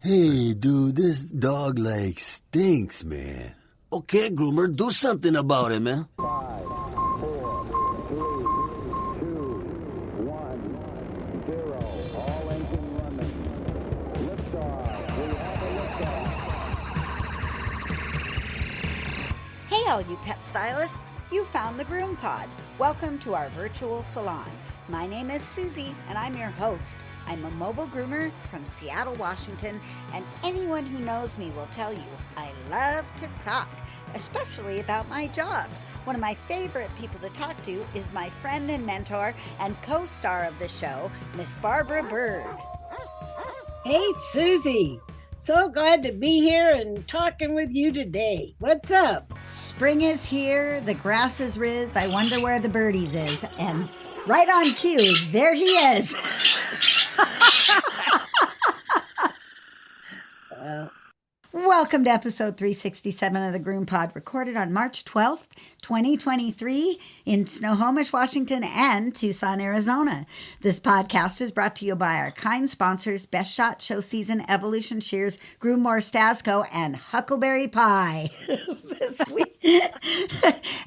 Hey, dude, this dog like stinks, man. Okay, groomer, do something about it, man. 5, 4, 3, 2, 1, 0. All engine running. Liftoff. We have a liftoff. Hey, all you pet stylists. You found the GroomPod. Welcome to our virtual salon. My name is Susie, and I'm your host. I'm a mobile groomer from Seattle, Washington, and anyone who knows me will tell you I love to talk, especially about my job. One of my favorite people to talk to is my friend and mentor and co-star of the show, Miss Barbara Bird. Hey, Susie. So glad to be here and talking with you today. What's up? Spring is here, the grass is riz, I wonder where the birdies is, and right on cue, there he is. Welcome to episode 367 of the GroomPod, recorded on March 12th, 2023 in Snohomish, Washington and Tucson, Arizona. This podcast is brought to you by our kind sponsors, Best Shot Show Season, Evolution Shears, Groomore Stasco, and Huckleberry Pie this week.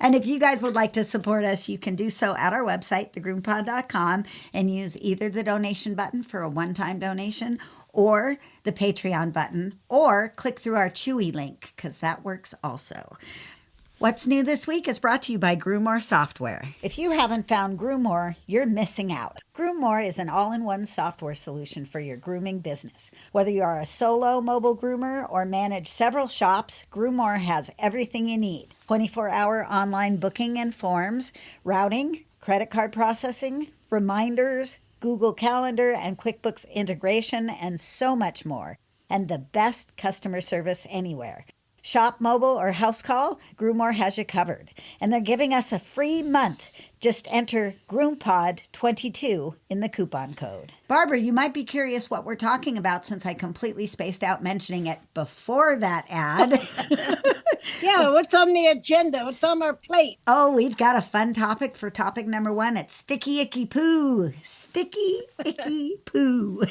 And if you guys would like to support us, you can do so at our website, thegroompod.com, and use either the donation button for a one-time donation or the Patreon button, or click through our Chewy link, because that works also. What's new this week is brought to you by Groomore Software. If you haven't found Groomore, you're missing out. Groomore is an all-in-one software solution for your grooming business. Whether you are a solo mobile groomer or manage several shops, Groomore has everything you need. 24-hour online booking and forms, routing, credit card processing, reminders, Google Calendar and QuickBooks integration, and so much more. And the best customer service anywhere. Shop mobile or house call, Groomore has you covered. And they're giving us a free month. Just enter GroomPod22 in the coupon code. Barbara, you might be curious what we're talking about since I completely spaced out mentioning it before that ad. Yeah, what's on the agenda? What's on our plate? Oh, we've got a fun topic for topic number 1. It's sticky icky poo. Sticky icky poo.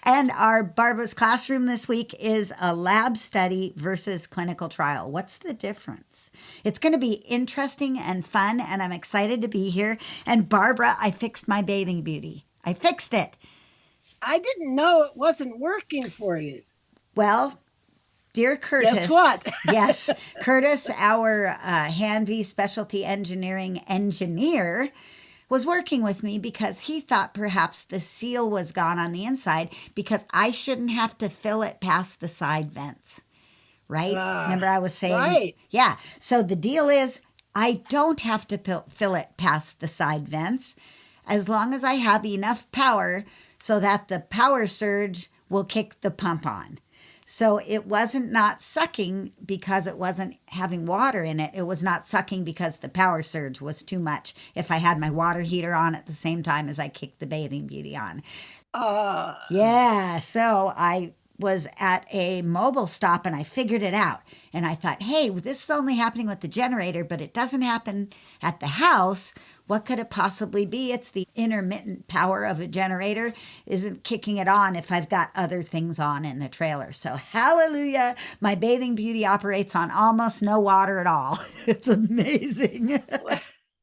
And our Barbara's classroom this week is a lab study versus clinical trial. What's the difference? It's going to be interesting and fun, and I'm excited to be here. And Barbara, I fixed my bathing beauty. I fixed it. I didn't know it wasn't working for you. Well, dear Curtis. Guess what? Yes, Curtis, our Hanvey specialty engineering engineer, was working with me because he thought perhaps the seal was gone on the inside because I shouldn't have to fill it past the side vents. Right? Remember I was saying? Right. Yeah. So the deal is I don't have to fill it past the side vents as long as I have enough power so that the power surge will kick the pump on. So it wasn't not sucking because it wasn't having water in it. It was not sucking because the power surge was too much if I had my water heater on at the same time as I kicked the bathing beauty on. Yeah, so I was at a mobile stop and I figured it out. And I thought, hey, this is only happening with the generator, but it doesn't happen at the house. What could it possibly be? It's the intermittent power of a generator isn't kicking it on if I've got other things on in the trailer. So hallelujah, my bathing beauty operates on almost no water at all. It's amazing.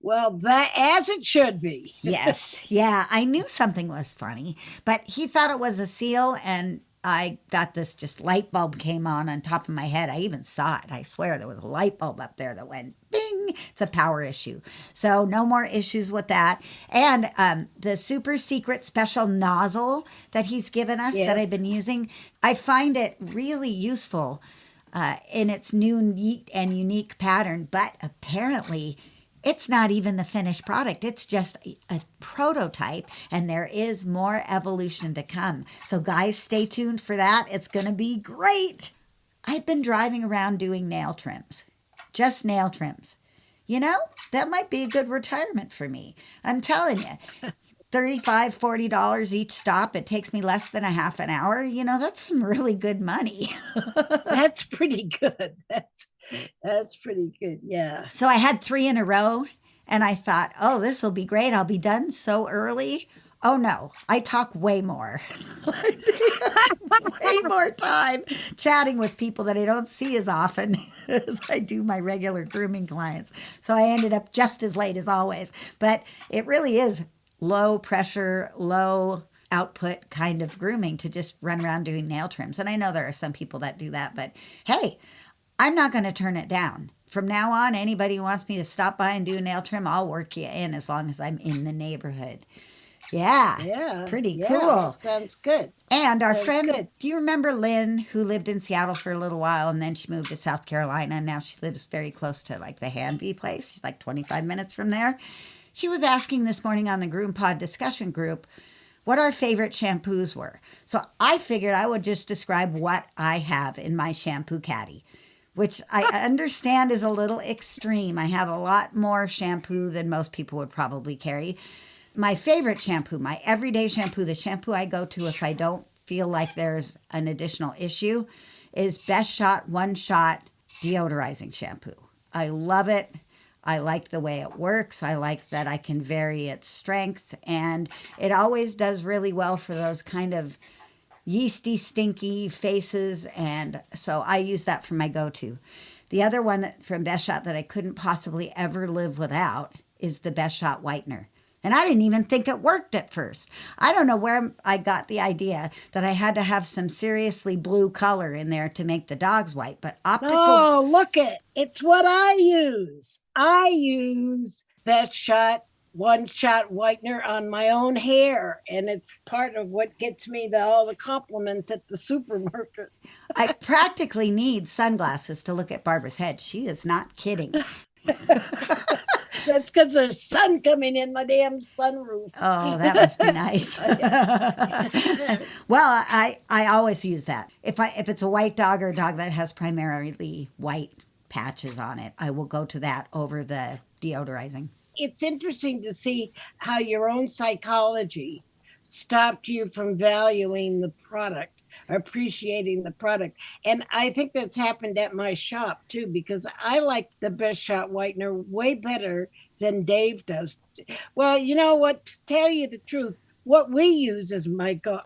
Well, that as it should be. Yes. Yeah, I knew something was funny, but he thought it was a seal, and I got this just light bulb came on top of my head. I even saw it. I swear there was a light bulb up there that went bing. It's a power issue. So no more issues with that. And the super secret special nozzle that he's given us that I've been using, I find it really useful in its new, neat, and unique pattern. But apparently it's not even the finished product. It's just a prototype, and there is more evolution to come. So guys, stay tuned for that. It's going to be great. I've been driving around doing nail trims, just nail trims. You know, that might be a good retirement for me. I'm telling you, $35, $40 each stop. It takes me less than a half an hour. You know, that's some really good money. That's pretty good. That's pretty good. Yeah. So I had 3 in a row, and I thought, oh, this will be great. I'll be done so early. Oh no, I talk way more. Way more time chatting with people that I don't see as often as I do my regular grooming clients. So I ended up just as late as always. But it really is low pressure, low output kind of grooming to just run around doing nail trims. And I know there are some people that do that, but hey, I'm not going to turn it down. From now on, anybody who wants me to stop by and do a nail trim, I'll work you in as long as I'm in the neighborhood. Yeah, Yeah. pretty Yeah. cool. That sounds good. And our Sounds friend, good. do you remember Lynn, who lived in Seattle for a little while and then she moved to South Carolina and now she lives very close to like the Hanby place? She's like 25 minutes from there. She was asking this morning on the GroomPod discussion group what our favorite shampoos were. So I figured I would just describe what I have in my shampoo caddy, which I understand is a little extreme. I have a lot more shampoo than most people would probably carry. My favorite shampoo, my everyday shampoo, the shampoo I go to if I don't feel like there's an additional issue, is Best Shot One Shot Deodorizing Shampoo. I love it. I like the way it works. I like that I can vary its strength, and it always does really well for those kind of yeasty, stinky faces, and so I use that for my go-to. The other one from Best Shot that I couldn't possibly ever live without is the Best Shot Whitener. And I didn't even think it worked at first. I don't know where I got the idea that I had to have some seriously blue color in there to make the dogs white, but optical. Oh, look it. It's what I use. I use Best Shot One Shot Whitener on my own hair. And it's part of what gets me all the compliments at the supermarket. I practically need sunglasses to look at Barbara's head. She is not kidding. That's because there's sun coming in my damn sunroof. Oh, that must be nice. Well, I always use that. If it's a white dog or a dog that has primarily white patches on it, I will go to that over the deodorizing. It's interesting to see how your own psychology stopped you from valuing the product, appreciating the product. And I think that's happened at my shop too, because I like the Best Shot Whitener way better than Dave does. Well, you know what? To tell you the truth, what we use as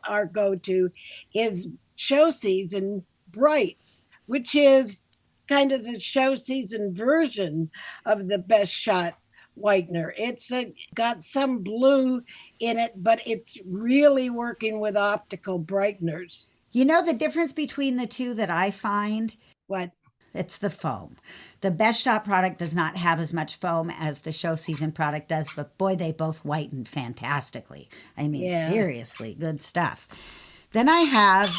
our go-to is Show Season Bright, which is kind of the show season version of the Best Shot Whitener. It's got some blue in it, but it's really working with optical brighteners. You know the difference between the two that I find? What? It's the foam. The Best Shot product does not have as much foam as the Show Season product does, but boy, they both whiten fantastically. I mean, seriously, good stuff. Then I have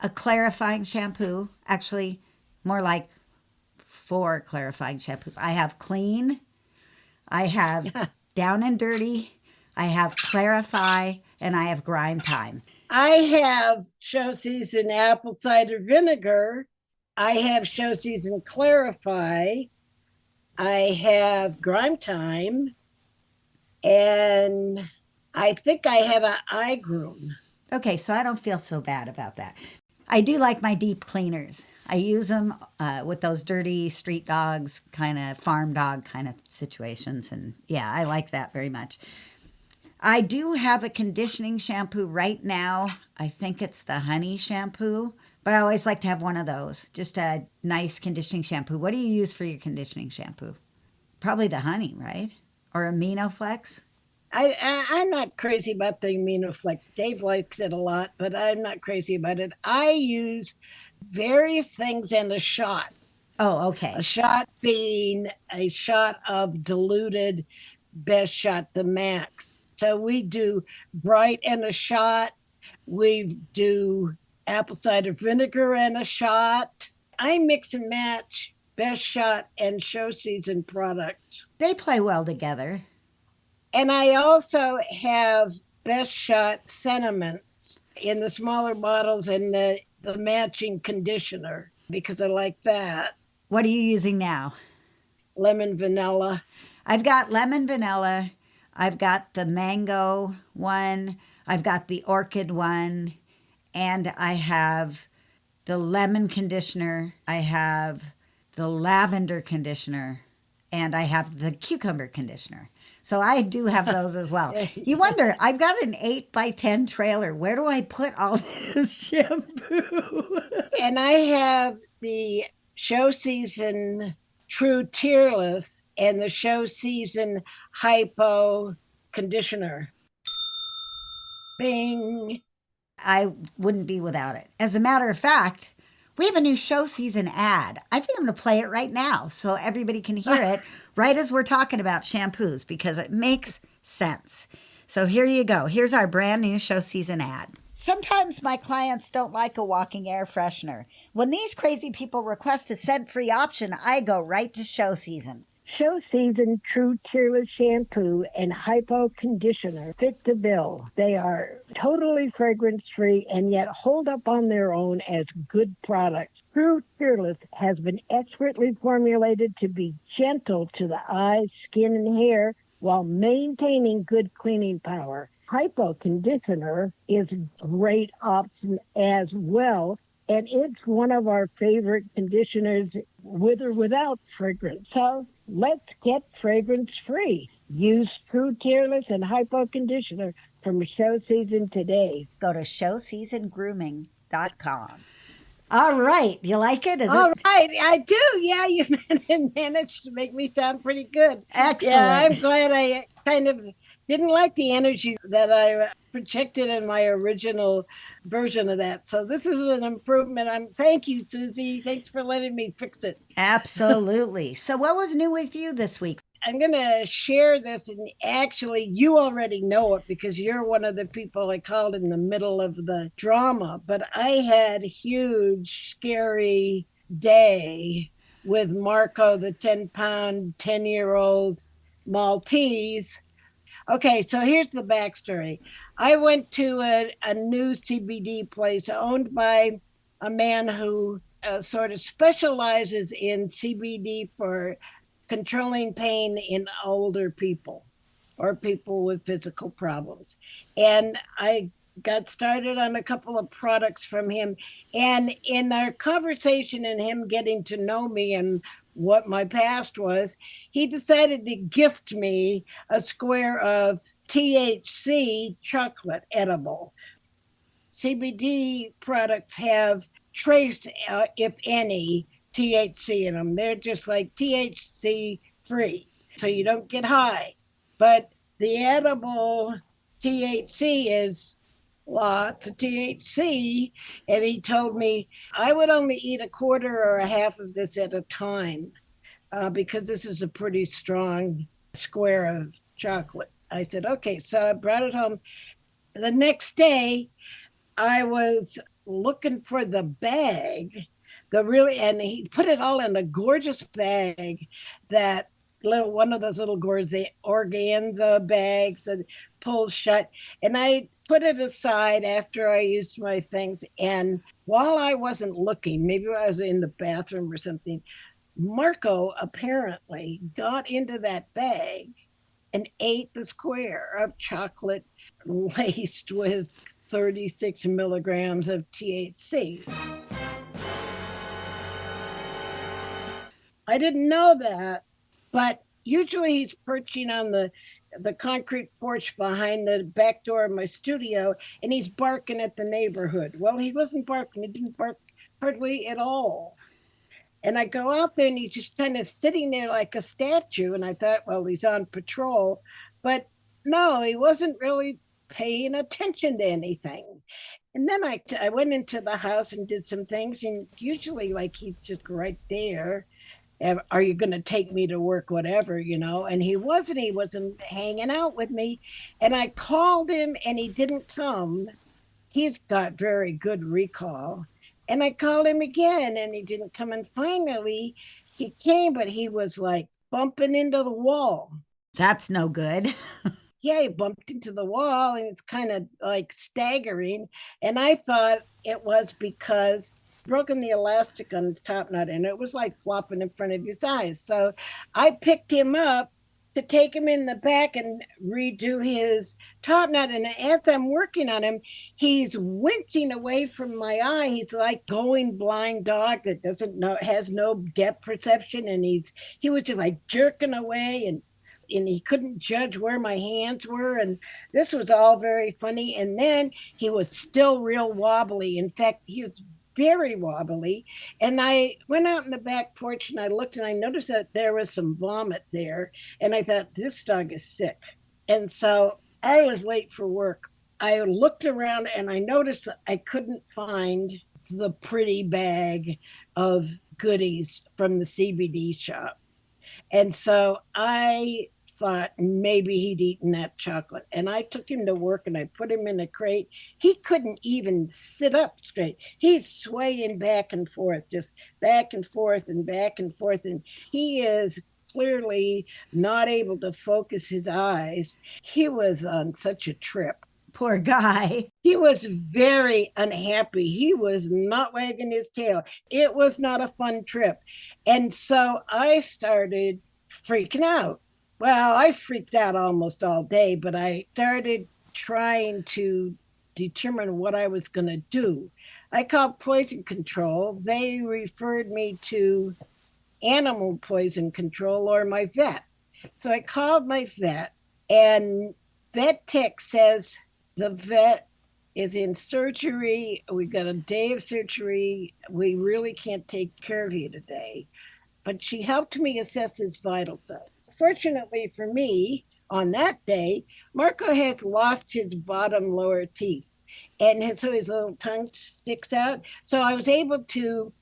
a clarifying shampoo, actually, more like 4 clarifying shampoos. I have Clean, I have Down and Dirty, I have Clarify, and I have Grime Time. I have Show Season Apple Cider Vinegar. I have Show Season Clarify. I have Grime Time. And I think I have an igroom. Okay, so I don't feel so bad about that. I do like my deep cleaners. I use them with those dirty street dogs, kind of farm dog kind of situations. And yeah, I like that very much. I do have a conditioning shampoo right now. I think it's the honey shampoo, but I always like to have one of those. Just a nice conditioning shampoo. What do you use for your conditioning shampoo? Probably the honey, right? Or AminoFlex? I'm not crazy about the AminoFlex. Dave likes it a lot, but I'm not crazy about it. I use various things in a shot. Oh, okay. A shot being a shot of diluted Best Shot, the max. So we do Bright and a shot. We do apple cider vinegar and a shot. I mix and match Best Shot and Show Season products. They play well together. And I also have Best Shot sentiments in the smaller bottles and the matching conditioner because I like that. What are you using now? Lemon vanilla. I've got lemon vanilla. I've got the mango one. I've got the orchid one. And I have the lemon conditioner. I have the lavender conditioner. And I have the cucumber conditioner. So I do have those as well. You wonder, I've got an 8x10 trailer. Where do I put all this shampoo? And I have the show season True Tearless and the show season Hypo Conditioner. Bing. I wouldn't be without it. As a matter of fact, we have a new show season ad. I think I'm going to play it right now so everybody can hear it right as we're talking about shampoos because it makes sense. So here you go. Here's our brand new show season ad. Sometimes my clients don't like a walking air freshener. When these crazy people request a scent-free option, I go right to show season. Show season True Tearless shampoo and hypo conditioner fit the bill. They are totally fragrance free and yet hold up on their own as good products. True Tearless has been expertly formulated to be gentle to the eyes, skin, and hair while maintaining good cleaning power. Hypo conditioner is a great option as well. And it's one of our favorite conditioners with or without fragrance. So let's get fragrance free. Use True Tearless and Hypo Conditioner from show season today. Go to showseasongrooming.com. All right. You like it? All right. I do. Yeah, you managed to make me sound pretty good. Excellent. Yeah, I'm glad I kind of didn't like the energy that I projected in my original version of that. So this is an improvement. Thank you, Susie. Thanks for letting me fix it. Absolutely. So what was new with you this week? I'm going to share this, and actually, you already know it because you're one of the people I called in the middle of the drama. But I had a huge, scary day with Marco, the 10-pound, 10-year-old Maltese. Okay, so here's the backstory. I went to a new CBD place owned by a man who sort of specializes in CBD for controlling pain in older people or people with physical problems. And I got started on a couple of products from him. And in our conversation and him getting to know me and what my past was, he decided to gift me a square of THC chocolate edible. CBD products have trace, if any, THC in them. They're just like THC free, so you don't get high. But the edible THC is lots of THC, and he told me I would only eat a quarter or a half of this at a time because this is a pretty strong square of chocolate. I said, okay, so I brought it home. The next day, I was looking for the bag, and he put it all in a gorgeous bag, that one of those little organza bags that pulls shut. And I put it aside after I used my things. And while I wasn't looking, maybe I was in the bathroom or something, Marco apparently got into that bag and ate the square of chocolate laced with 36 milligrams of THC. I didn't know that, but usually he's perching on the concrete porch behind the back door of my studio, and he's barking at the neighborhood. Well, he wasn't barking. He didn't bark hardly at all. And I go out there, and he's just kind of sitting there like a statue. And I thought, well, he's on patrol. But no, he wasn't really paying attention to anything. And then I went into the house and did some things. And usually, like, he's just right there. Are you going to take me to work, whatever, And he wasn't hanging out with me. And I called him, and he didn't come. He's got very good recall. And I called him again, and he didn't come. And finally, he came, but he was like bumping into the wall. That's no good. Yeah, he bumped into the wall, and it's kind of like staggering. And I thought it was because broken the elastic on his top knot, and it was like flopping in front of his eyes. So I picked him up to take him in the back and redo his top knot. And as I'm working on him, he's wincing away from my eye. He's like going blind dog that doesn't know, has no depth perception. And he was just like jerking away and and he couldn't judge where my hands were. And this was all very funny. And then he was still real wobbly. In fact, he was very wobbly. And I went out in the back porch and I looked and I noticed that there was some vomit there. And I thought, this dog is sick. And so I was late for work. I looked around and I noticed that I couldn't find the pretty bag of goodies from the CBD shop. And so I thought maybe he'd eaten that chocolate. And I took him to work and I put him in a crate. He couldn't even sit up straight. He's swaying back and forth, just back and forth and back and forth. And he is clearly not able to focus his eyes. He was on such a trip. Poor guy. He was very unhappy. He was not wagging his tail. It was not a fun trip. And so I started freaking out. Well, I freaked out almost all day, but I started trying to determine what I was going to do. I called poison control. They referred me to animal poison control or my vet. So I called my vet, and vet tech says, the vet is in surgery. We got a day of surgery. We really can't take care of you today. But she helped me assess his vital signs. Fortunately for me, on that day, Marco has lost his bottom lower teeth. And so his little tongue sticks out. So I was able to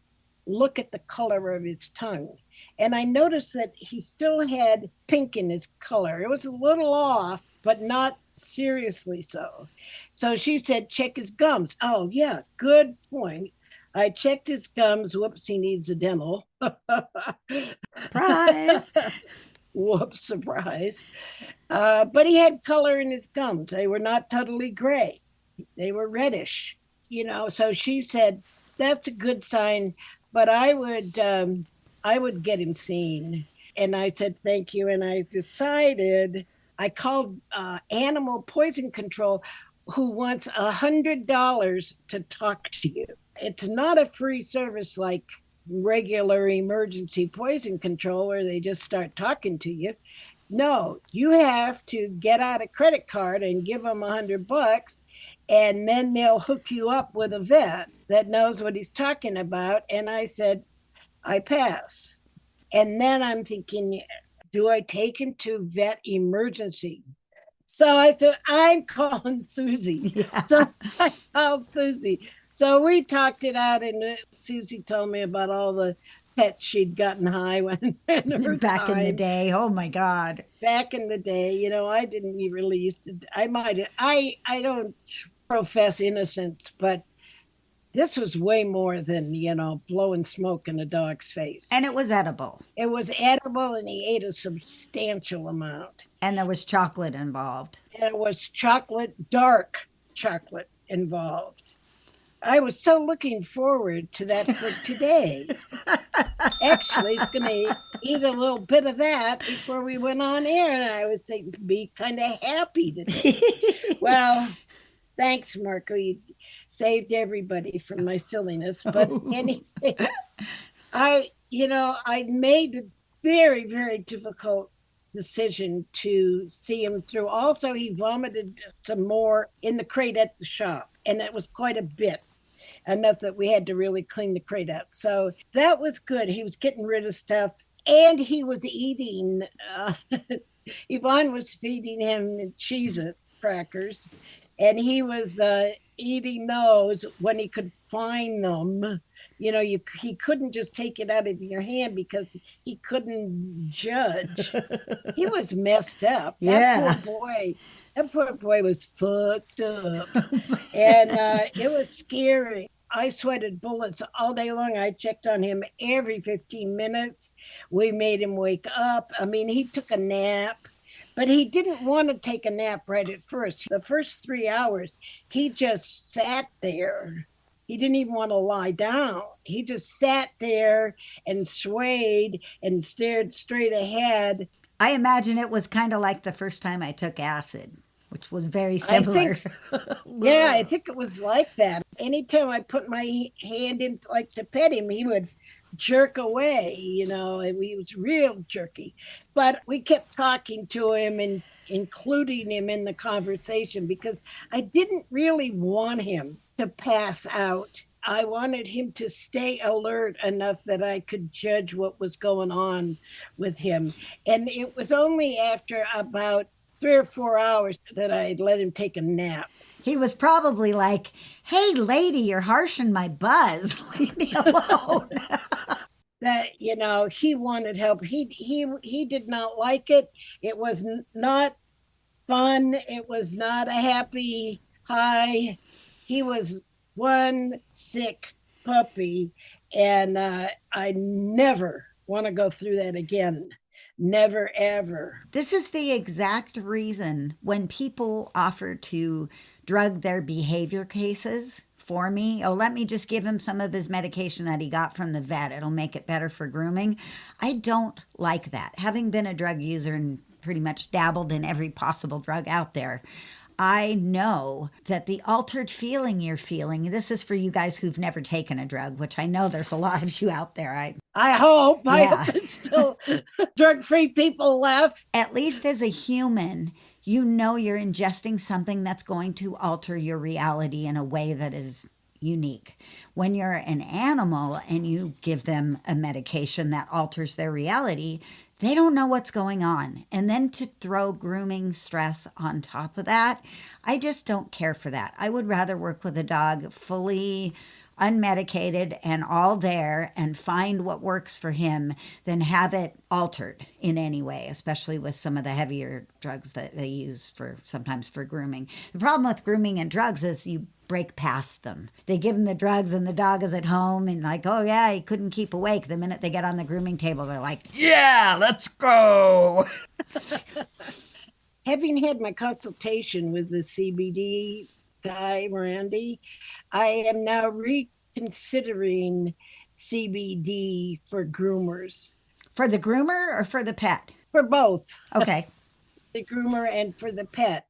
look at the color of his tongue. And I noticed that he still had pink in his color. It was a little off, but not seriously so. So she said, check his gums. Oh, yeah, good point. I checked his gums. Whoops, he needs a dental. Surprise. Whoops, surprise. But he had color in his gums. They were not totally gray. They were reddish, So she said, that's a good sign, but I would get him seen. And I said, thank you. And I decided, I called Animal Poison Control, who wants $100 to talk to you. It's not a free service like regular emergency poison control where they just start talking to you. No, you have to get out a credit card and give them $100, and then they'll hook you up with a vet that knows what he's talking about. And I said, I pass. And then I'm thinking, do I take him to vet emergency? So I said, I'm calling Susie. Yeah. So I called Susie. So we talked it out, and Susie told me about all the pets she'd gotten high when in her Back time. in the day. Oh my God. Back in the day, I didn't really used to. I don't profess innocence, but this was way more than, blowing smoke in a dog's face. And it was edible. It was edible, and he ate a substantial amount. And there was chocolate involved. There was dark chocolate involved. I was so looking forward to that for today. Actually, he's going to eat a little bit of that before we went on air, and I was be kind of happy today. Well, thanks, Marco. You saved everybody from my silliness. But anyway, I made a very, very difficult decision to see him through. Also, he vomited some more in the crate at the shop, and it was quite a bit, enough that we had to really clean the crate out. So that was good. He was getting rid of stuff, and he was eating. Yvonne was feeding him Cheez-It crackers, and he was eating those when he could find them. He couldn't just take it out of your hand because he couldn't judge. He was messed up. Yeah. That poor boy was fucked up. And it was scary. I sweated bullets all day long. I checked on him every 15 minutes. We made him wake up. I mean, he took a nap, but he didn't want to take a nap right at first. The first 3 hours, he just sat there. He didn't even want to lie down. He just sat there and swayed and stared straight ahead. I imagine it was kind of like the first time I took acid, which was very similar. Yeah, I think it was like that. Anytime I put my hand in to pet him, he would jerk away, and he was real jerky. But we kept talking to him and including him in the conversation because I didn't really want him to pass out. I wanted him to stay alert enough that I could judge what was going on with him. And it was only after about 3 or 4 hours that I let him take a nap. He was probably like, "Hey, lady, you're harshing my buzz. Leave me alone." That he wanted help. He did not like it. It was not fun. It was not a happy high. He was one sick puppy, and I never want to go through that again. Never ever. This is the exact reason when people offer to drug their behavior cases for me. Oh, let me just give him some of his medication that he got from the vet. It'll make it better for grooming. I don't like that. Having been a drug user and pretty much dabbled in every possible drug out there, I know that the altered feeling you're feeling, this is for you guys who've never taken a drug, which I know there's a lot of you out there. I hope Yeah. there's still drug-free people left. At least as a human, you know you're ingesting something that's going to alter your reality in a way that is unique. When you're an animal and you give them a medication that alters their reality, they don't know what's going on. And then to throw grooming stress on top of that, I just don't care for that. I would rather work with a dog fully unmedicated and all there and find what works for him than have it altered in any way, especially with some of the heavier drugs that they use sometimes for grooming. The problem with grooming and drugs is you break past them. They give him the drugs and the dog is at home and like, oh yeah, he couldn't keep awake. The minute they get on the grooming table, they're like, yeah, let's go. Having had my consultation with the CBD guy, Randy, I am now reconsidering CBD for groomers. For the groomer or for the pet? For both. Okay. The groomer and for the pet.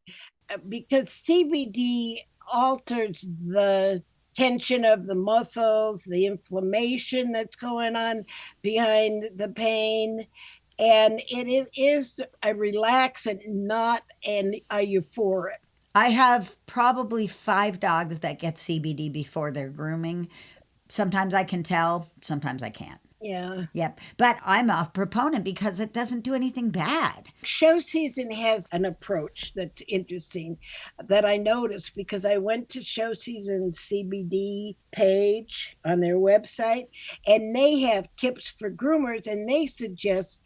Because CBD alters the tension of the muscles, the inflammation that's going on behind the pain. And it is a relaxant, not a euphoric. I have probably 5 dogs that get CBD before their grooming. Sometimes I can tell, sometimes I can't. Yeah. Yep. But I'm a proponent because it doesn't do anything bad. Show Season has an approach that's interesting that I noticed because I went to Show Season's CBD page on their website, and they have tips for groomers, and they suggest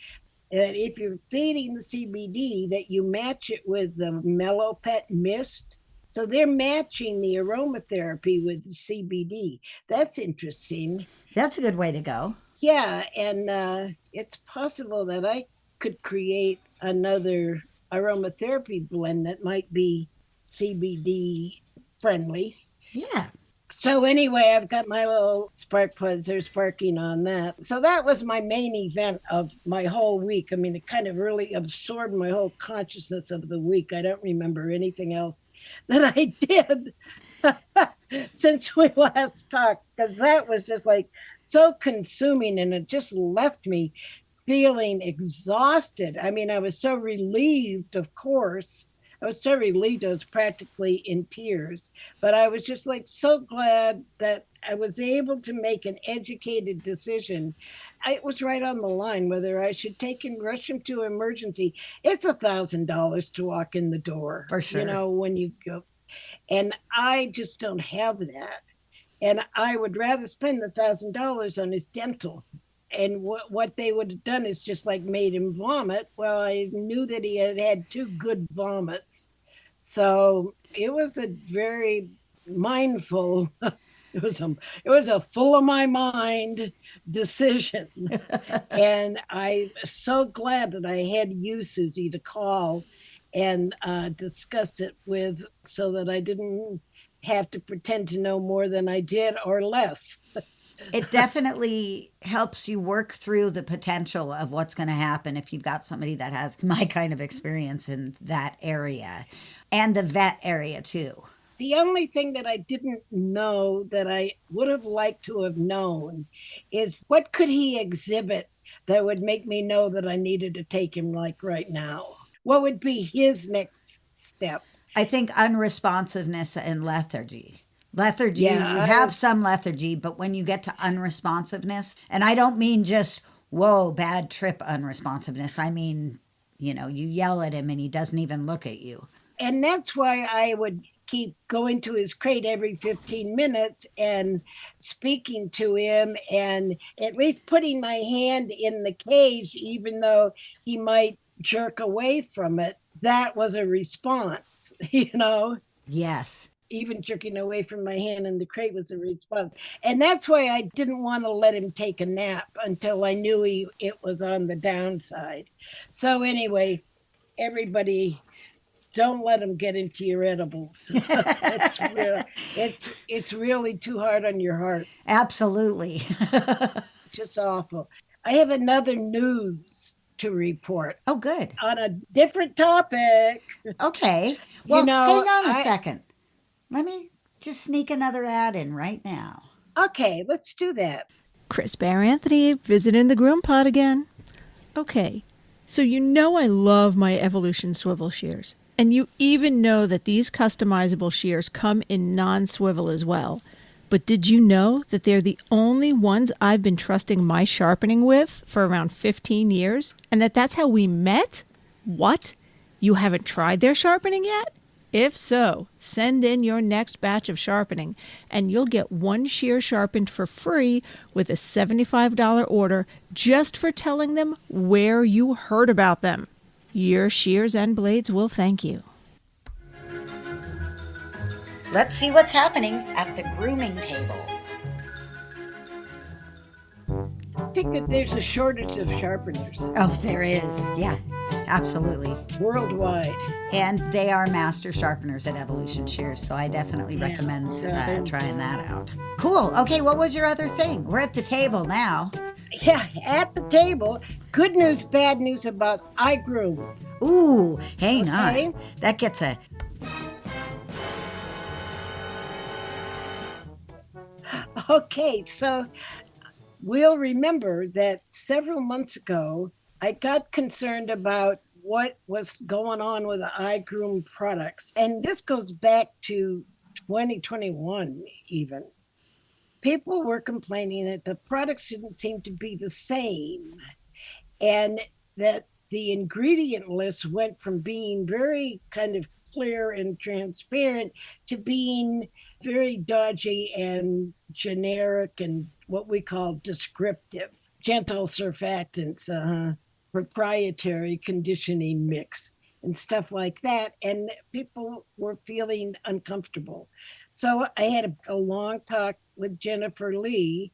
that if you're feeding the CBD, that you match it with the Mellow Pet Mist. So they're matching the aromatherapy with the CBD. That's interesting. That's a good way to go. Yeah, and it's possible that I could create another aromatherapy blend that might be CBD friendly. Yeah. So anyway, I've got my little spark plugs. They're sparking on that. So that was my main event of my whole week. I mean, it kind of really absorbed my whole consciousness of the week. I don't remember anything else that I did since we last talked, because that was just like so consuming, and it just left me feeling exhausted. I mean, I was so relieved, of course. I was so relieved. I was practically in tears, but I was just like so glad that I was able to make an educated decision. It was right on the line whether I should take and rush him to emergency. It's $1,000 to walk in the door. For sure. When you go. And I just don't have that. And I would rather spend the $1,000 on his dental. And what they would have done is just like made him vomit. Well, I knew that he had 2 good vomits. So it was a very mindful, it was a full of my mind decision. And I'm so glad that I had you, Susie, to call and discuss it with, so that I didn't have to pretend to know more than I did or less. It definitely helps you work through the potential of what's going to happen if you've got somebody that has my kind of experience in that area and the vet area too. The only thing that I didn't know that I would have liked to have known is what could he exhibit that would make me know that I needed to take him like right now? What would be his next step? I think unresponsiveness and lethargy. Lethargy, Yeah, you have some lethargy, but when you get to unresponsiveness, and I don't mean just, whoa, bad trip unresponsiveness. I mean, you yell at him and he doesn't even look at you. And that's why I would keep going to his crate every 15 minutes and speaking to him and at least putting my hand in the cage, even though he might jerk away from it. That was a response, Yes. Even jerking away from my hand in the crate was a response. And that's why I didn't want to let him take a nap until I knew it was on the downside. So anyway, everybody, don't let them get into your edibles. It's really too hard on your heart. Absolutely. Just awful. I have another news to report Oh, good. on a different topic. Okay. Well, know, hang on a second. Let me just sneak another ad in right now. Okay, let's do that. Chris Bear Anthony visiting the GroomPod again. Okay, so I love my Evolution swivel shears. And you even know that these customizable shears come in non-swivel as well. But did you know that they're the only ones I've been trusting my sharpening with for around 15 years? And that's how we met? What? You haven't tried their sharpening yet? If so, send in your next batch of sharpening and you'll get one shear sharpened for free with a $75 order just for telling them where you heard about them. Your shears and blades will thank you. Let's see what's happening at the grooming table. I think that there's a shortage of sharpeners Oh, there is. Yeah, absolutely. worldwide. And they are master sharpeners at Evolution Shears, so I definitely recommend trying that out. Cool. Okay, what was your other thing? We're at the table now. Yeah, at the table. Good news, bad news about igroom. Ooh, hang Okay. on. That gets a... Okay, so we'll remember that several months ago, I got concerned about what was going on with the igroom products. And this goes back to 2021 even. People were complaining that the products didn't seem to be the same and that the ingredient list went from being very kind of clear and transparent to being very dodgy and generic and what we call descriptive. Gentle surfactants, proprietary conditioning mix, and stuff like that. And people were feeling uncomfortable. So I had a long talk with Jennifer Lee,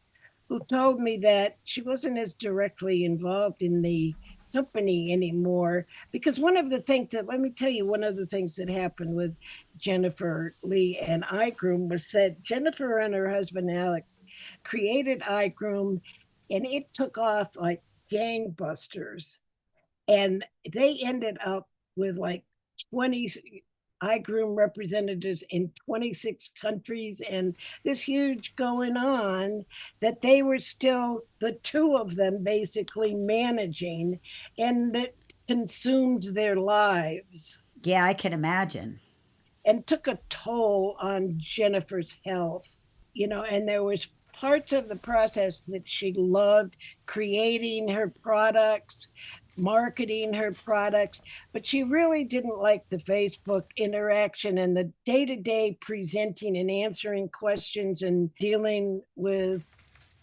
who told me that she wasn't as directly involved in the company anymore. Because one of the things that happened with Jennifer Lee and igroom was that Jennifer and her husband Alex created igroom and it took off like gangbusters. And they ended up with like 20 igroom representatives in 26 countries and this huge going on that they were still the two of them basically managing, and that consumed their lives Yeah, I can imagine. and took a toll on Jennifer's health. And there was parts of the process that she loved, creating her products, marketing her products, but she really didn't like the Facebook interaction and the day-to-day presenting and answering questions and dealing with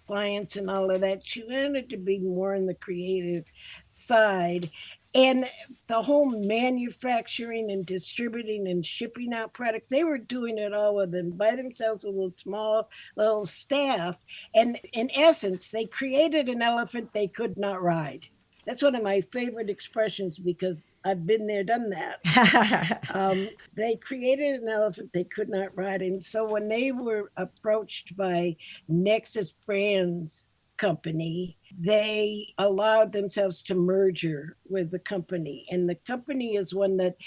clients and all of that. She wanted to be more in the creative side. And the whole manufacturing and distributing and shipping out products, they were doing it all with them by themselves with a small little staff. And in essence, they created an elephant they could not ride. That's one of my favorite expressions because I've been there, done that. They created an elephant they could not ride. And so when they were approached by Nexus Brands Company, they allowed themselves to merger with the company. And the company is one that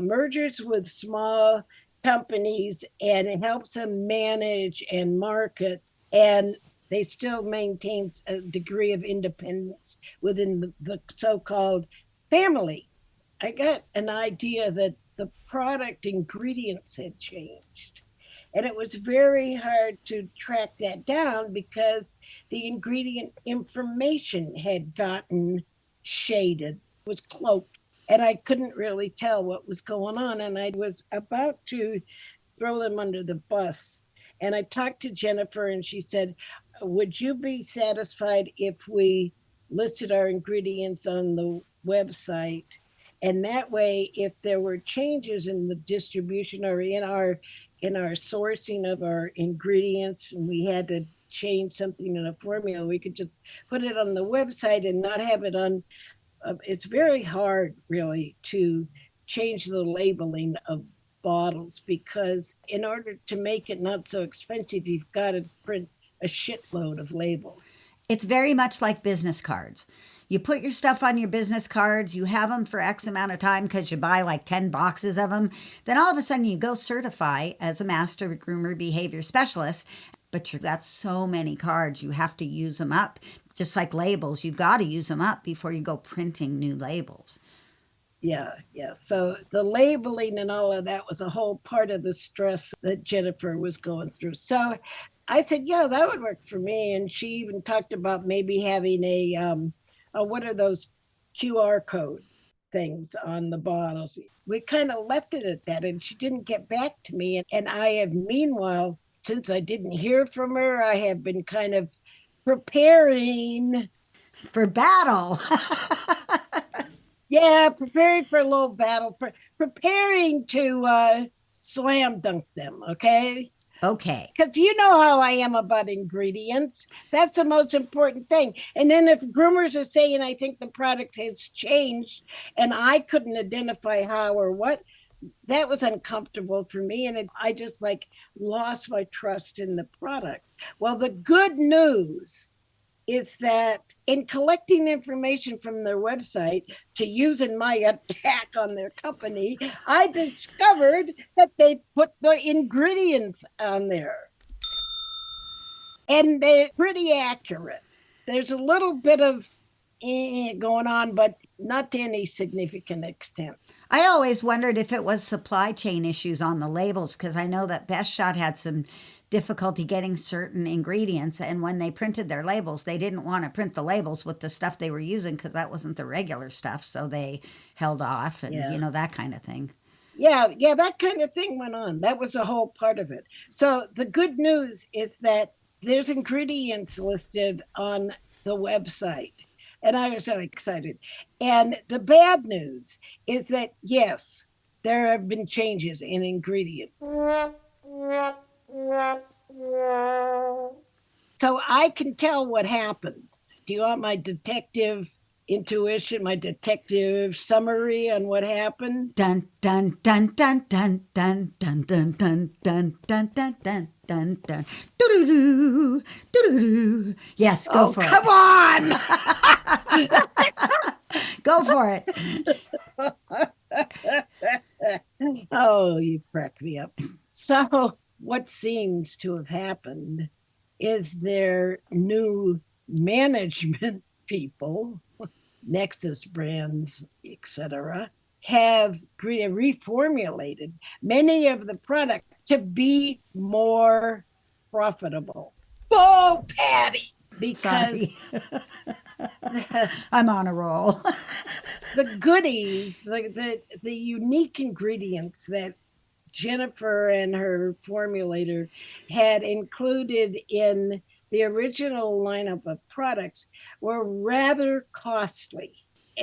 mergers with small companies, and it helps them manage and market, and they still maintain a degree of independence within the so-called family. I got an idea that the product ingredients had changed. And it was very hard to track that down because the ingredient information had gotten shaded, was cloaked, and I couldn't really tell what was going on. And I was about to throw them under the bus. And I talked to Jennifer, and she said, would you be satisfied if we listed our ingredients on the website? And that way, if there were changes in the distribution or in our sourcing of our ingredients, and we had to change something in a formula, we could just put it on the website and not have it on. It's very hard, really, to change the labeling of bottles, because in order to make it not so expensive, you've got to print a shitload of labels. It's very much like business cards. You put your stuff on your business cards, you have them for X amount of time because you buy like 10 boxes of them. Then all of a sudden you go certify as a master groomer behavior specialist, but you've got so many cards, you have to use them up. Just like labels, you've got to use them up before you go printing new labels. Yeah. So the labeling and all of that was a whole part of the stress that Jennifer was going through. So I said, yeah, that would work for me. And she even talked about maybe having what are those QR code things on the bottles? We kind of left it at that, and she didn't get back to me. And I have, meanwhile, since I didn't hear from her, I have been kind of preparing for battle. Yeah, preparing for a little battle, preparing to slam dunk them, okay? Okay. Because you know how I am about ingredients. That's the most important thing. And then if groomers are saying, I think the product has changed, and I couldn't identify how or what, that was uncomfortable for me. And I just lost my trust in the products. Well, the good news is that in collecting information from their website to use in my attack on their company, I discovered that they put the ingredients on there. And they're pretty accurate. There's a little bit of going on, but not to any significant extent. I always wondered if it was supply chain issues on the labels, because I know that Best Shot had some difficulty getting certain ingredients, and when they printed their labels, they didn't want to print the labels with the stuff they were using because that wasn't the regular stuff, so they held off, and that kind of thing. Yeah, that kind of thing went on. That was a whole part of it. So the good news is that there's ingredients listed on the website, and I was so excited. And the bad news is that, yes, there have been changes in ingredients. So I can tell what happened. Do you want my detective intuition, my detective summary on what happened? Dun dun dun dun dun dun dun dun dun dun dun dun dun dun dun. Doo-doo-doo, doo-doo-doo. Yes, go for it. Come on! Go for it. Oh, you crack me up. So what seems to have happened is their new management people, Nexus Brands, etc., have reformulated many of the products to be more profitable. Oh, Patty! Because I'm on a roll. The goodies, the unique ingredients that Jennifer and her formulator had included in the original lineup of products were rather costly.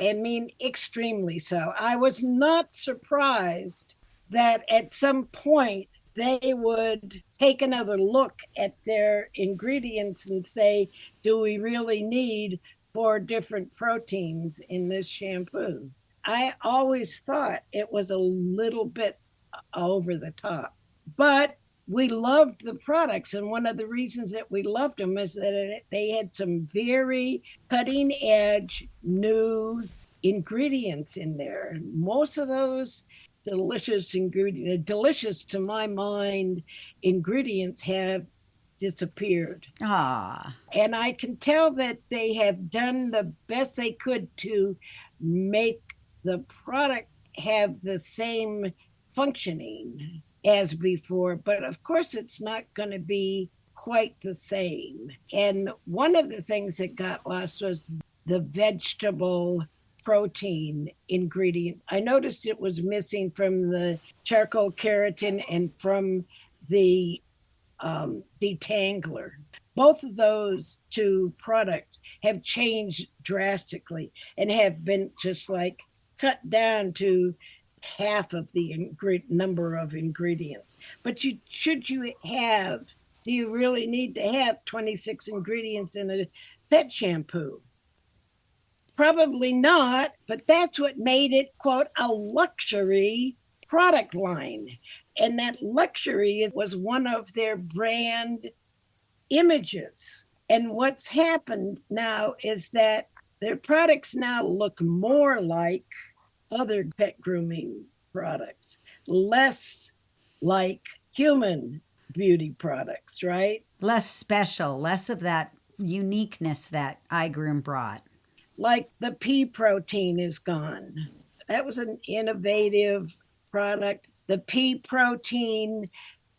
I mean, extremely so. I was not surprised that at some point they would take another look at their ingredients and say, do we really need 4 different proteins in this shampoo? I always thought it was a little bit over the top, but we loved the products. And one of the reasons that we loved them is that they had some very cutting edge new ingredients in there. Most of those delicious ingredient, delicious to my mind, ingredients have disappeared. Ah, And I can tell that they have done the best they could to make the product have the same functioning as before. But of course, it's not going to be quite the same. And one of the things that got lost was the vegetable protein ingredient. I noticed it was missing from the charcoal keratin and from the detangler. Both of those two products have changed drastically and have been just like cut down to half of the number of ingredients. But you do you really need to have 26 ingredients in a pet shampoo? Probably not, but that's what made it, quote, a luxury product line. And that luxury was one of their brand images. And what's happened now is that their products now look more like other pet grooming products, less like human beauty products, right? less special, less of that uniqueness that iGroom brought. Like the pea protein is gone. That was an innovative product. The pea protein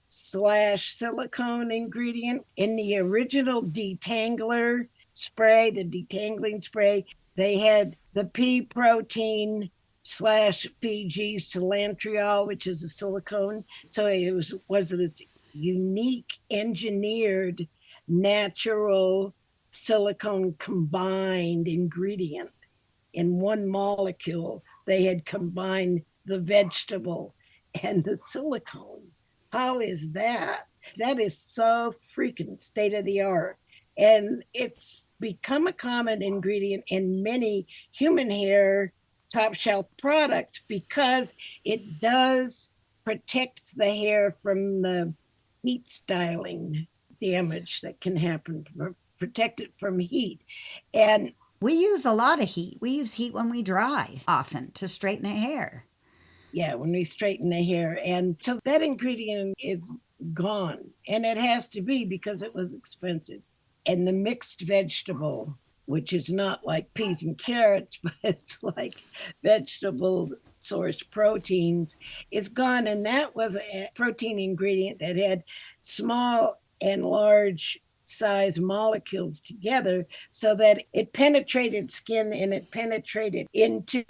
slash silicone ingredient in the original detangler spray, the detangling spray, they had the pea protein slash PG cilantriol, which is a silicone. So it was this unique engineered natural silicone combined ingredient in one molecule. They had combined the vegetable and the silicone. How is that? That is so freaking state of the art. And it's become a common ingredient in many human hair top shelf products because it does protect the hair from the heat styling damage that can happen, protect it from heat. And We use a lot of heat. We use heat when we dry often to straighten the hair. yeah, when we straighten the hair. And so that ingredient is gone. And it has to be because it was expensive. And the mixed vegetable, which is not like peas and carrots, but it's like vegetable source proteins, is gone. And that was a protein ingredient that had small and large size molecules together so that it penetrated skin and it penetrated into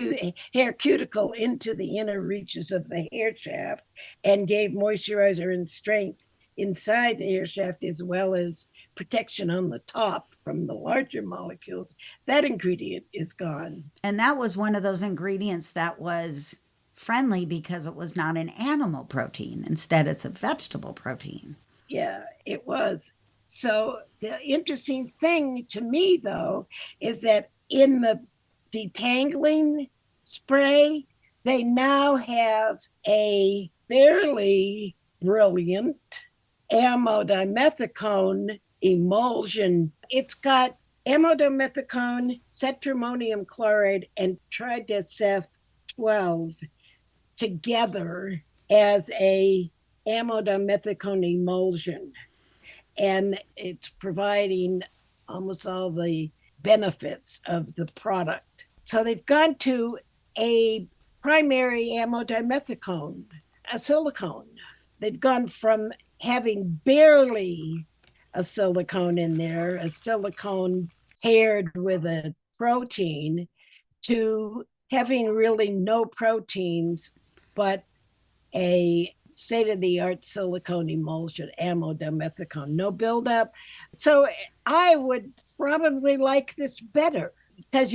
hair cuticle into the inner reaches of the hair shaft and gave moisturizer and strength inside the hair shaft as well as protection on the top from the larger molecules. That ingredient is gone. And that was one of those ingredients that was friendly because it was not an animal protein. Instead, it's a vegetable protein. Yeah, it was. So the interesting thing to me, though, is that in the detangling spray, they now have a fairly brilliant amodimethicone emulsion. It's got amodimethicone, cetrimonium chloride, and trideceph 12 together as a amodimethicone emulsion. And it's providing almost all the benefits of the product. So they've gone to a primary amodimethicone, a silicone. They've gone from having barely a silicone in there, a silicone paired with a protein, to having really no proteins, but a state-of-the-art silicone emulsion, amodimethicone, no buildup. So I would probably like this better because,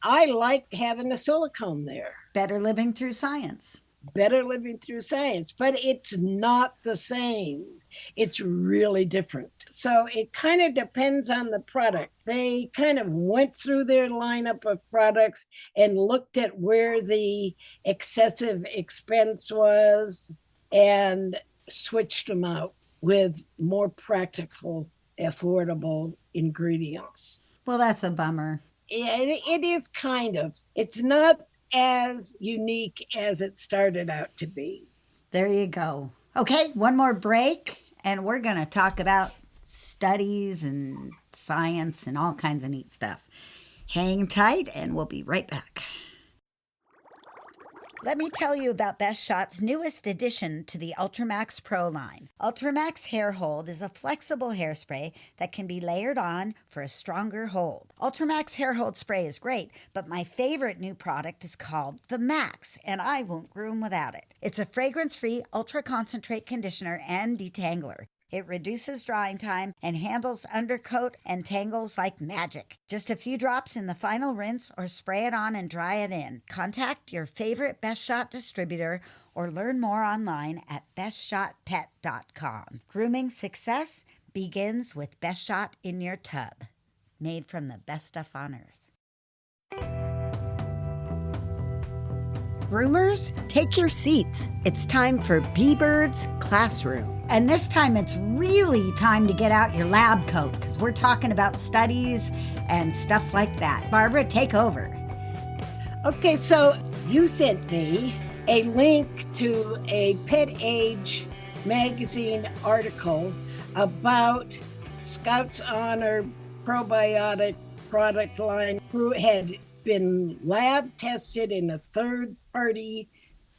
I like having a silicone there. Better living through science. Better living through science, but it's not the same. It's really different. So it kind of depends on the product. They kind of went through their lineup of products and looked at where the excessive expense was and switched them out with more practical, affordable ingredients. Well, that's a bummer. It is kind of. It's not as unique as it started out to be. There you go. Okay, one more break, and we're going to talk about studies and science and all kinds of neat stuff. Hang tight, and we'll be right back. Let me tell you about Best Shot's newest addition to the Ultramax Pro line. Ultramax Hair Hold is a flexible hairspray that can be layered on for a stronger hold. Ultramax Hair Hold spray is great, but my favorite new product is called the Max, and I won't groom without it. It's a fragrance-free, ultra-concentrate conditioner and detangler. It reduces drying time and handles undercoat and tangles like magic. Just a few drops in the final rinse or spray it on and dry it in. Contact your favorite Best Shot distributor or learn more online at bestshotpet.com. Grooming success begins with Best Shot in your tub. Made from the best stuff on earth. Groomers, take your seats. It's time for B-Bird's Classroom. And this time it's really time to get out your lab coat because we're talking about studies and stuff like that. Barbara, take over. Okay, so you sent me a link to a Pet Age magazine article about Scout's Honor probiotic product line who had been lab tested in a third-party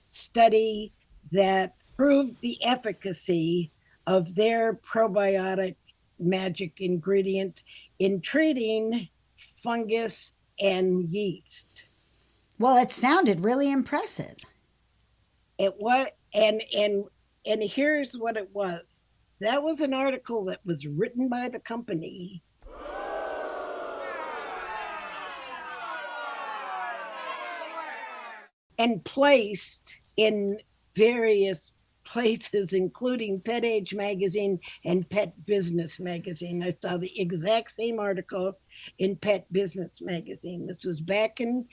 study that proved the efficacy of their probiotic magic ingredient in treating fungus and yeast. Well, it sounded really impressive. It was, and here's what it was. That was an article that was written by the company. And placed in various places, including Pet Age magazine and Pet Business magazine. I saw the exact same article in Pet Business magazine. This was back in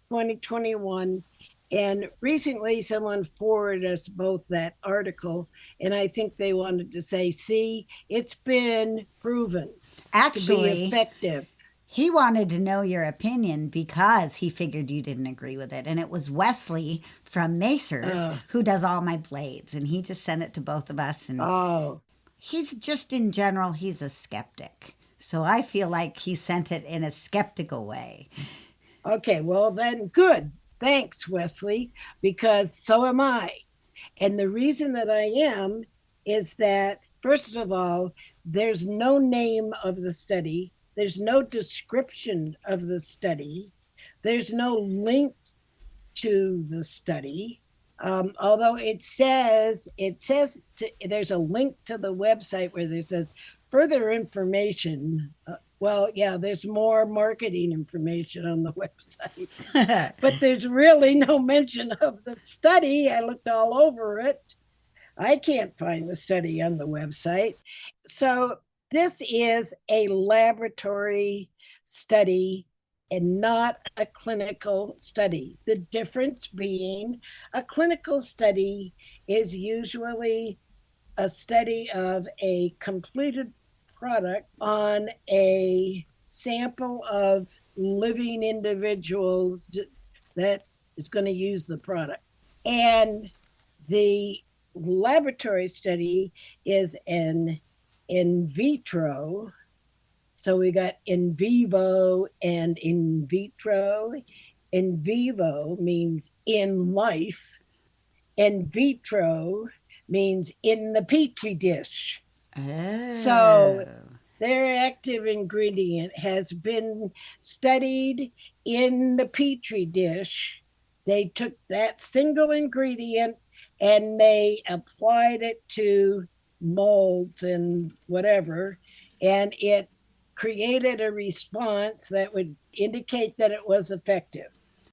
2021. And recently someone forwarded us both that article. And I think they wanted to say, see, it's been proven Actually, to be effective. He wanted to know your opinion because he figured you didn't agree with it. And it was Wesley from Macers who does all my blades. And he just sent it to both of us. And he's just, in general, he's a skeptic. So I feel like he sent it in a skeptical way. Okay, well then, good. Thanks, Wesley, because so am I. And the reason that I am is that, first of all, there's no name of the study. There's no description of the study. There's no link to the study. Although it says there's a link to the website where there says further information. There's more marketing information on the website, but there's really no mention of the study. I looked all over it. I can't find the study on the website. So this is a laboratory study and not a clinical study. The difference being a clinical study is usually a study of a completed product on a sample of living individuals that is going to use the product. And the laboratory study is an in vitro. So we got in vivo and in vitro. In vivo means in life. In vitro means in the petri dish. Oh. So their active ingredient has been studied in the petri dish. They took that single ingredient and they applied it to molds and whatever, and it created a response that would indicate that it was effective.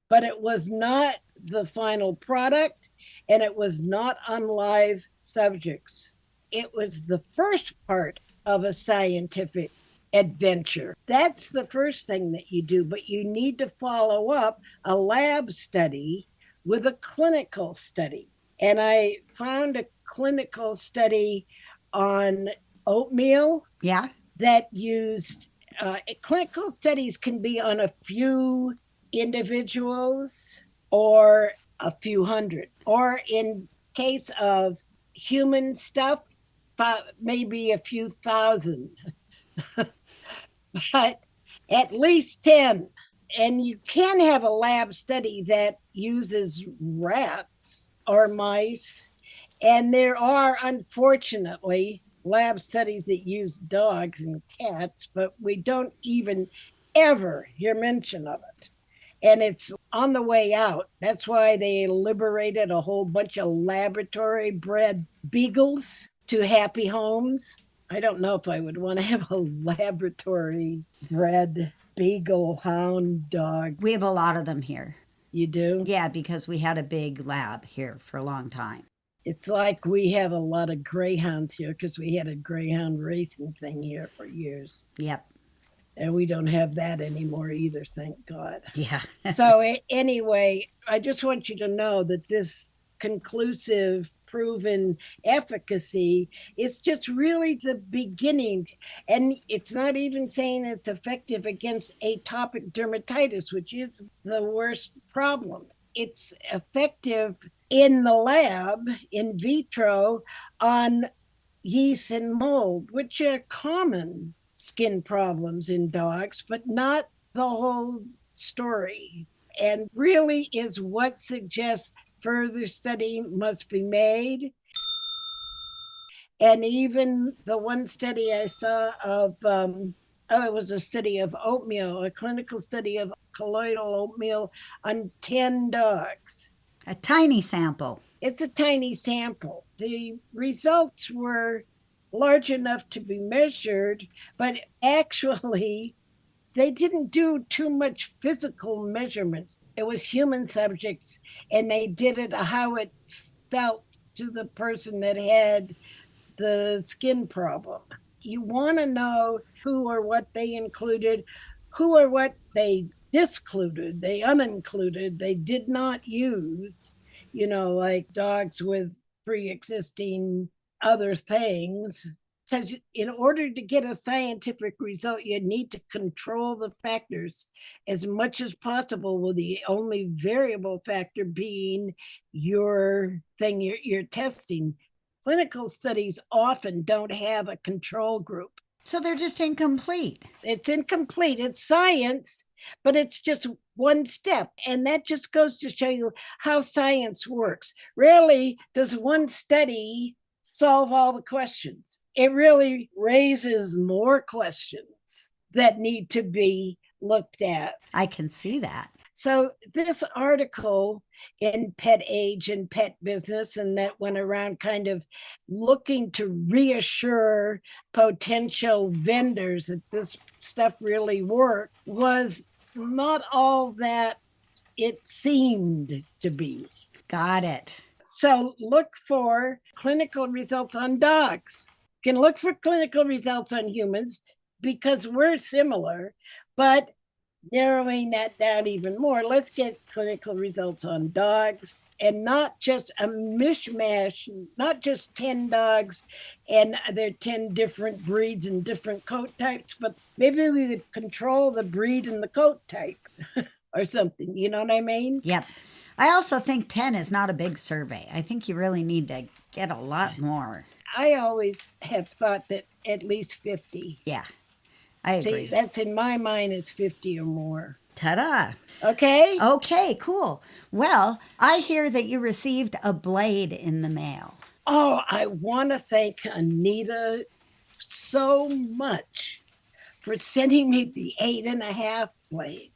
But it was not the final product, and it was not on live subjects. It was the first part of a scientific adventure. That's the first thing that you do, but you need to follow up a lab study with a clinical study. And I found a clinical study on oatmeal that used clinical studies can be on a few individuals or a few hundred. Or in case of human stuff, maybe a few thousand, but at least 10. And you can have a lab study that uses rats or mice. And there are, unfortunately, lab studies that use dogs and cats, but we don't even ever hear mention of it. And it's on the way out. That's why they liberated a whole bunch of laboratory bred beagles to happy homes. I don't know if I would want to have a laboratory bred beagle hound dog. We have a lot of them here. You do? Yeah, because we had a big lab here for a long time. It's like we have a lot of greyhounds here because we had a greyhound racing thing here for years. Yep. And we don't have that anymore either, thank God. Yeah. So anyway, I just want you to know that this conclusive, proven efficacy is just really the beginning. And it's not even saying it's effective against atopic dermatitis, which is the worst problem. It's effective in the lab, in vitro, on yeast and mold, which are common skin problems in dogs, but not the whole story. And really is what suggests further study must be made. And even the one study I saw of, it was a study of oatmeal, a clinical study of colloidal oatmeal on 10 dogs. A tiny sample. It's a tiny sample. The results were large enough to be measured, but actually they didn't do too much physical measurements. It was human subjects, and they did it how it felt to the person that had the skin problem. You want to know who or what they included, who or what they discluded, they unincluded, they did not use, like dogs with pre-existing other things. Because in order to get a scientific result, you need to control the factors as much as possible, with the only variable factor being your thing you're testing. Clinical studies often don't have a control group. So they're just incomplete. It's incomplete. It's science, but it's just one step. And that just goes to show you how science works. Rarely does one study solve all the questions. It really raises more questions that need to be looked at. I can see that. So this article in Pet Age and Pet Business, and that went around kind of looking to reassure potential vendors that this stuff really worked, was not all that it seemed to be. Got it. So look for clinical results on dogs. You can look for clinical results on humans because we're similar, but narrowing that down even more, let's get clinical results on dogs, and not just a mishmash, not just 10 dogs and they're 10 different breeds and different coat types, but maybe we could control the breed and the coat type or something. You know what I mean? Yep. I also think 10 is not a big survey. I think you really need to get a lot more. I always have thought that at least 50. Yeah, I agree. See, that's in my mind is 50 or more. Ta-da. Okay? Okay, cool. Well, I hear that you received a blade in the mail. Oh, I want to thank Anita so much for sending me the 8.5 blade.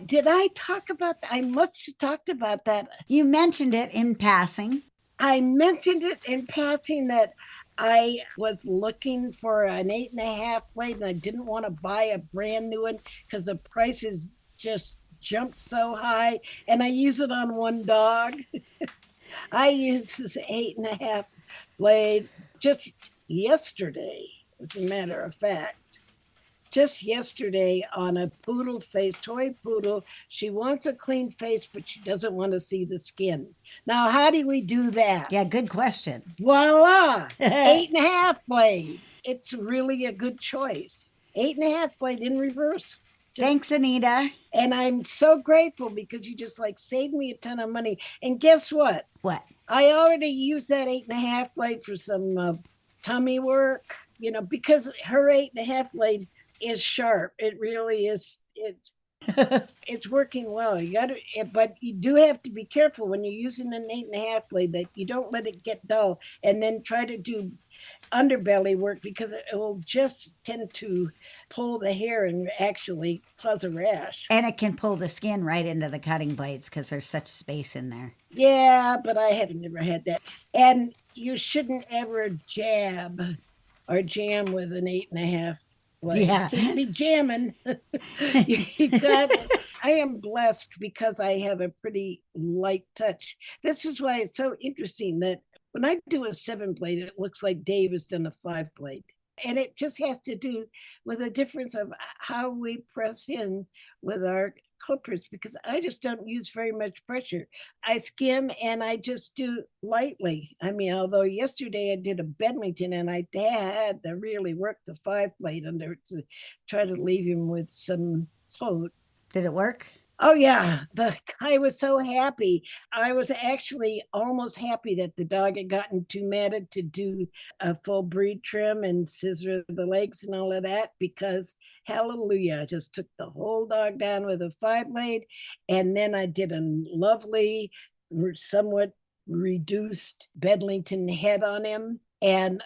Did I talk about that? I must have talked about that. You mentioned it in passing. I mentioned it in passing that I was looking for an 8.5 blade and I didn't want to buy a brand new one because the prices just jumped so high, and I use it on one dog. I used this 8.5 blade just yesterday, as a matter of fact. Just yesterday on a poodle face, toy poodle. She wants a clean face, but she doesn't want to see the skin. Now, how do we do that? Yeah, good question. Voila! 8.5 blade. It's really a good choice. 8.5 blade in reverse. Thanks, Anita. And I'm so grateful because you just like saved me a ton of money. And guess what? What? I already used that 8.5 blade for some tummy work, because her 8.5 blade is sharp. It really is. It's working well. But you do have to be careful when you're using an 8.5 blade that you don't let it get dull and then try to do underbelly work because it will just tend to pull the hair and actually cause a rash. And it can pull the skin right into the cutting blades because there's such space in there. Yeah, but I haven't never had that. And you shouldn't ever jab or jam with an 8.5 blade. Yeah. You can't be jamming. I am blessed because I have a pretty light touch. This is why it's so interesting that when I do a 7 blade, it looks like Dave has done a 5 blade. And it just has to do with the difference of how we press in with our clippers because I just don't use very much pressure. I skim and I just do lightly. I mean, although yesterday I did a Bedlington and I had to really work the 5 blade under to try to leave him with some coat. Did it work? Oh, yeah. The guy was so happy. I was actually almost happy that the dog had gotten too matted to do a full breed trim and scissor the legs and all of that because, hallelujah, I just took the whole dog down with a 5 blade. And then I did a lovely, somewhat reduced Bedlington head on him. And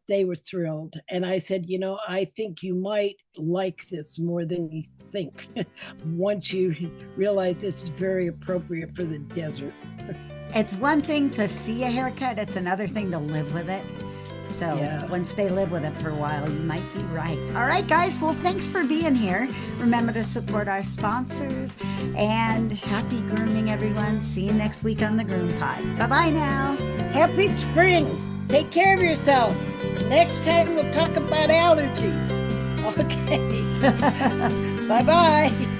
they were thrilled. And I said, I think you might like this more than you think once you realize this is very appropriate for the desert. It's one thing to see a haircut. It's another thing to live with it. So once they live with it for a while, you might be right. All right, guys. Well, thanks for being here. Remember to support our sponsors. And happy grooming, everyone. See you next week on the GroomPod. Bye-bye now. Happy spring. Take care of yourself. Next time we'll talk about allergies. Okay. Bye-bye.